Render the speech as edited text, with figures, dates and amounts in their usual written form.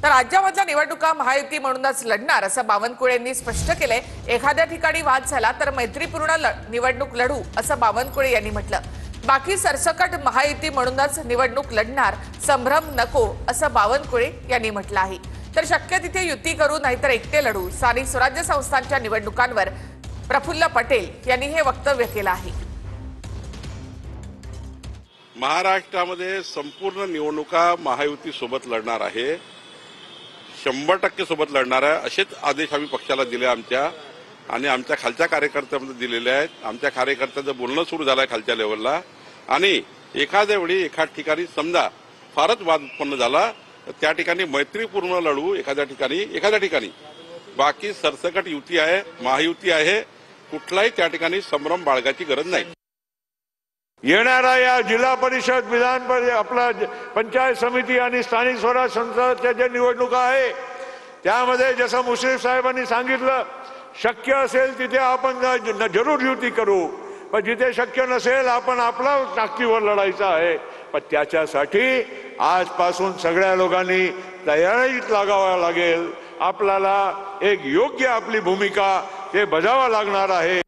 तर राज्यामधल्या निवडणुका महायुती म्हणूनच लढणार असं बावनकुळेंनी स्पष्ट केलंय। एखाद्या ठिकाणी वाद झाला तर मैत्रीपूर्ण निवडणूक लढू असं बावनकुळे यांनी म्हटलं। बाकी सरसकट महायुती म्हणूनच निवडणूक लढणार, संभ्रम नको असं बावनकुळे यांनी म्हटलं आहे। तर शक्य तिथे युती करू नाहीतर एकटे लढू। स्थानिक स्वराज्य संस्थांच्या निवडणुकांवर प्रफुल्ल पटेल यांनी हे वक्तव्य केलं आहे। महाराष्ट्रामध्ये संपूर्ण निवडणुका महायुती सोबत लढणार आहे, 100% सोबत लढणार आहे असेच आदेश आम्ही पक्षाला दिले आमच्या आणि आमच्या खालच्या कार्यकर्त्यांमध्ये दिलेले आहेत। आमच्या कार्यकर्त्यांचं बोलणं सुरू झालं आहे खालच्या लेवलला आणि एखाद्या वेळी एखाद ठिकाणी समजा फारच वाद उत्पन्न झाला तर त्या ठिकाणी मैत्रीपूर्ण लढू, एखाद्या ठिकाणी बाकी सरसकट युती आहे, महायुती आहे, कुठलाही त्या ठिकाणी संभ्रम बाळगायची गरज नाही। येणारा या जिल्हा परिषद, विधान परिषद, आपला पंचायत समिती आणि स्थानिक स्वराज्य संस्थांच्या ज्या निवडणुका आहे त्यामध्ये जसं मुश्रीफ साहेबांनी सांगितलं, शक्य असेल तिथे आपण जरूर युती करू, पण जिथे शक्य नसेल आपण आपला ताकदीवर लढायचं आहे। पण त्याच्यासाठी आजपासून सगळ्या लोकांनी तयारीत लागावं लागेल। आपल्याला एक योग्य आपली भूमिका ते बजावावं लागणार आहे।